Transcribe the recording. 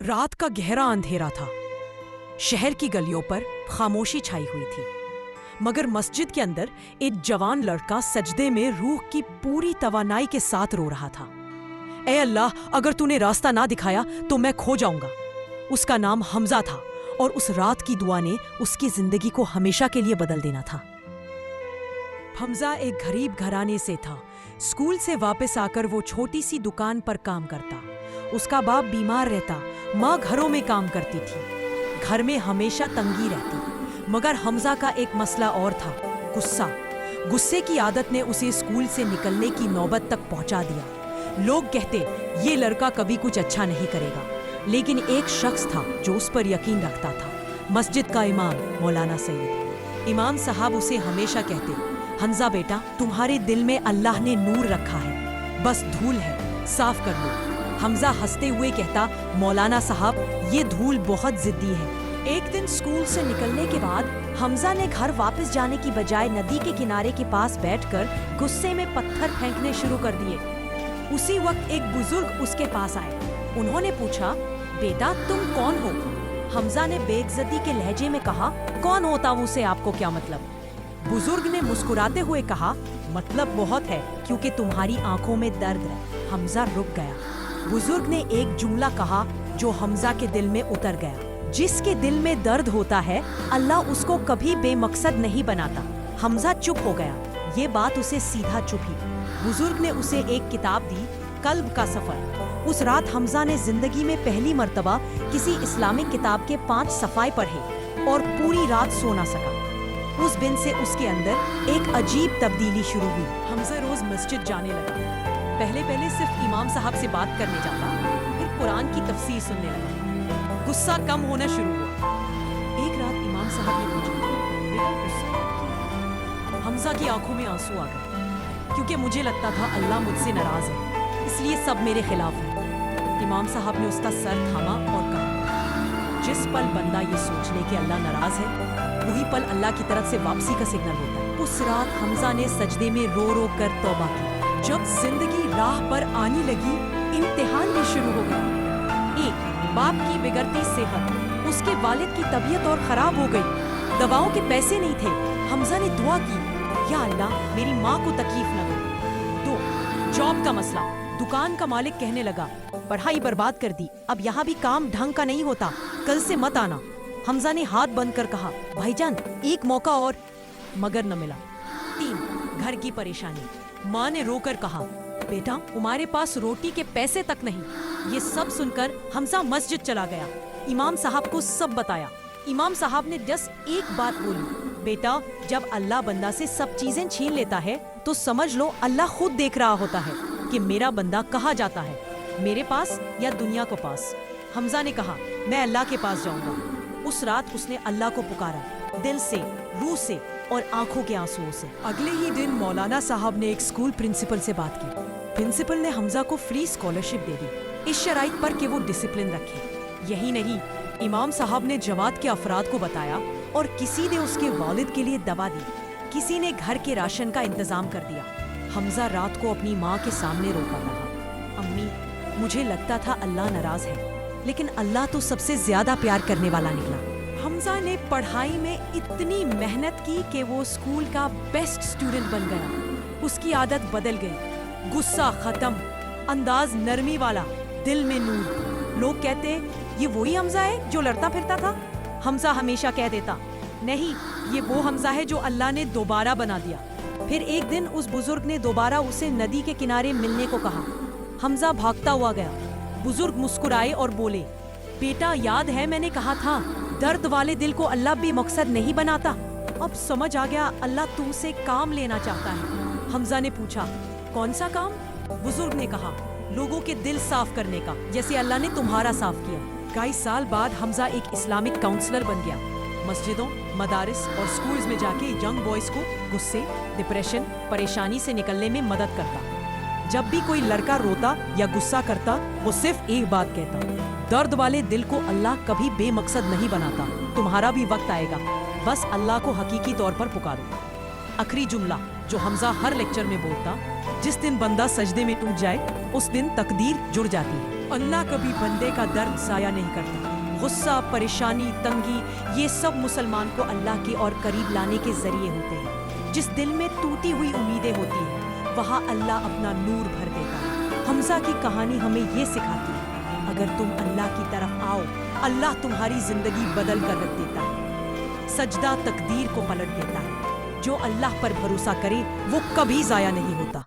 رات کا گہرا اندھیرا تھا۔ شہر کی گلیوں پر خاموشی چھائی ہوئی تھی، مگر مسجد کے اندر ایک جوان لڑکا سجدے میں روح کی پوری توانائی کے ساتھ رو رہا تھا۔ اے اللہ، اگر تو نے راستہ نہ دکھایا تو میں کھو جاؤں گا۔ اس کا نام حمزہ تھا اور اس رات کی دعا نے اس کی زندگی کو ہمیشہ کے لیے بدل دینا تھا۔ حمزہ ایک غریب گھرانے سے تھا۔ اسکول سے واپس آ کر وہ چھوٹی سی دکان پر کام کرتا۔ اس کا باپ بیمار رہتا، ماں گھروں میں کام کرتی تھی۔ گھر میں ہمیشہ تنگی رہتی، مگر حمزہ کا ایک مسئلہ اور تھا، غصہ۔ غصے کی عادت نے اسے اسکول سے نکلنے کی نوبت تک پہنچا دیا۔ لوگ کہتے یہ لڑکا کبھی کچھ اچھا نہیں کرے گا، لیکن ایک شخص تھا جو اس پر یقین رکھتا تھا، مسجد کا امام مولانا سعید۔ امام صاحب اسے ہمیشہ کہتے، حمزہ بیٹا، تمہارے دل میں اللہ نے نور رکھا ہے، بس دھول ہے، صاف کر لو۔ حمزہ ہنستے ہوئے کہتا، مولانا صاحب یہ دھول بہت ضدی ہے۔ ایک دن اسکول سے نکلنے کے بعد حمزہ نے گھر واپس جانے کی بجائے ندی کے کنارے کے پاس بیٹھ کر غصے میں پتھر پھینکنے شروع کر دیے۔ اسی وقت ایک بزرگ اس کے پاس آئے۔ انہوں نے پوچھا، بیٹا تم کون ہو؟ حمزہ نے بے عزتی کے لہجے میں کہا، کون ہوتا ہوں سے آپ کو کیا مطلب؟ بزرگ نے مسکراتے ہوئے کہا، مطلب بہت ہے، کیونکہ تمہاری آنکھوں میں درد ہے۔ حمزہ رک گیا۔ بزرگ نے ایک جملہ کہا جو حمزہ کے دل میں اتر گیا، جس کے دل میں درد ہوتا ہے اللہ اس کو کبھی بے مقصد نہیں بناتا۔ حمزہ چپ ہو گیا، یہ بات اسے سیدھا چبھی۔ بزرگ نے اسے ایک کتاب دی، قلب کا سفر۔ اس رات حمزہ نے زندگی میں پہلی مرتبہ کسی اسلامک کتاب کے 5 صفحے پڑھے اور پوری رات سو نہ سکا۔ اس دن سے اس کے اندر ایک عجیب تبدیلی شروع ہوئی۔ حمزہ روز مسجد جانے لگا۔ پہلے صرف امام صاحب سے بات کرنے جاتا، پھر قرآن کی تفسیر سننے لگا۔ غصہ کم ہونا شروع ہوا۔ ایک رات امام صاحب نے پوچھا، بیٹا غصہ کیوں؟ حمزہ کی آنکھوں میں آنسو آ گئے، کیونکہ مجھے لگتا تھا اللہ مجھ سے ناراض ہے، اس لیے سب میرے خلاف ہیں۔ امام صاحب نے اس کا سر تھاما اور کہا، جس پل بندہ یہ سوچ لے کہ اللہ ناراض ہے، وہی پل اللہ کی طرف سے واپسی کا سگنل ہوتا ہے۔ اس رات حمزہ نے سجدے میں رو رو کر توبہ کی۔ جب زندگی راہ پر آنے لگی، امتحان بھی شروع ہو گیا۔ ایک، باپ کی بگڑتی صحت، اس کے والد کی طبیعت اور خراب ہو گئی، دواؤں کے پیسے نہیں تھے۔ حمزہ نے دعا کی، یا اللہ میری ماں کو تکلیف نہ دو۔ 2، جاب کا مسئلہ، دکان کا مالک کہنے لگا، پڑھائی برباد کر دی، اب یہاں بھی کام ڈھنگ کا نہیں ہوتا، کل سے مت آنا۔ حمزہ نے ہاتھ بند کر کہا، بھائی جان ایک موقع اور، مگر نہ ملا۔ 3، گھر کی پریشانی، ماں نے رو کر کہا، بیٹا تمہارے پاس روٹی کے پیسے تک نہیں۔ یہ سب سن کر حمزہ مسجد چلا گیا، امام صاحب کو سب بتایا۔ امام صاحب نے جس ایک بات بولی، بیٹا جب اللہ بندہ سے سب چیزیں چھین لیتا ہے تو سمجھ لو اللہ خود دیکھ رہا ہوتا ہے کہ میرا بندہ کہاں جاتا ہے، میرے پاس یا دنیا کو پاس۔ حمزہ نے کہا، میں اللہ کے پاس جاؤں گا۔ اس رات اس نے اللہ کو پکارا، دل سے، روح سے اور آنکھوں کے آنسوؤں سے۔ اگلے ہی دن مولانا صاحب نے ایک اسکول پرنسپل سے بات کی۔ پرنسپل نے حمزہ کو فری اسکالرشپ دے دی، اس شرائط پر کہ وہ ڈسپلن رکھے۔ یہی نہیں، امام صاحب نے جماعت کے افراد کو بتایا اور کسی نے اس کے والد کے لیے دوا دی، کسی نے گھر کے راشن کا انتظام کر دیا۔ حمزہ رات کو اپنی ماں کے سامنے رو کر رہا، امی مجھے لگتا تھا اللہ ناراض ہے، لیکن اللہ تو سب سے زیادہ پیار کرنے والا نکلا۔ حمزہ نے پڑھائی میں اتنی محنت کی کہ وہ اسکول کا بیسٹ اسٹوڈنٹ بن گیا۔ اس کی عادت بدل گئی، غصہ ختم، انداز نرمی والا، دل میں نور۔ لوگ کہتے یہ وہی حمزہ ہے جو لڑتا پھرتا تھا؟ حمزہ ہمیشہ کہہ دیتا، نہیں، یہ وہ حمزہ ہے جو اللہ نے دوبارہ بنا دیا۔ پھر ایک دن اس بزرگ نے دوبارہ اسے ندی کے کنارے ملنے کو کہا۔ حمزہ بھاگتا ہوا گیا۔ بزرگ مسکرائے اور بولے، بیٹا یاد ہے میں نے کہا تھا درد والے دل کو اللہ بھی مقصد نہیں بناتا؟ اب سمجھ آ گیا اللہ تم سے کام لینا چاہتا ہے۔ حمزہ نے پوچھا، کون سا کام؟ بزرگ نے کہا، لوگوں کے دل صاف کرنے کا، جیسے اللہ نے تمہارا صاف کیا۔ کئی سال بعد حمزہ ایک اسلامک کاؤنسلر بن گیا۔ مسجدوں، مدارس اور سکولز میں جا کے ینگ بوائز کو غصے، ڈپریشن، پریشانی سے نکلنے میں مدد کرتا۔ جب بھی کوئی لڑکا روتا یا غصہ کرتا، وہ صرف ایک بات کہتا، درد والے دل کو اللہ کبھی بے مقصد نہیں بناتا، تمہارا بھی وقت آئے گا، بس اللہ کو حقیقی طور پر پکارو۔ آخری جملہ جو حمزہ ہر لیکچر میں بولتا، جس دن بندہ سجدے میں ٹوٹ جائے اس دن تقدیر جڑ جاتی ہے۔ اللہ کبھی بندے کا درد ضائع نہیں کرتا۔ غصہ، پریشانی، تنگی، یہ سب مسلمان کو اللہ کی اور قریب لانے کے ذریعے ہوتے ہیں۔ جس دل میں ٹوٹی ہوئی امیدیں ہوتی ہیں وہاں اللہ اپنا نور بھر دیتا ہے۔ حمزہ کی کہانی ہمیں یہ سکھاتی ہے، اگر تم اللہ کی طرف آؤ، اللہ تمہاری زندگی بدل کر رکھ دیتا ہے۔ سجدہ تقدیر کو پلٹ دیتا ہے۔ جو اللہ پر بھروسہ کرے وہ کبھی ضائع نہیں ہوتا۔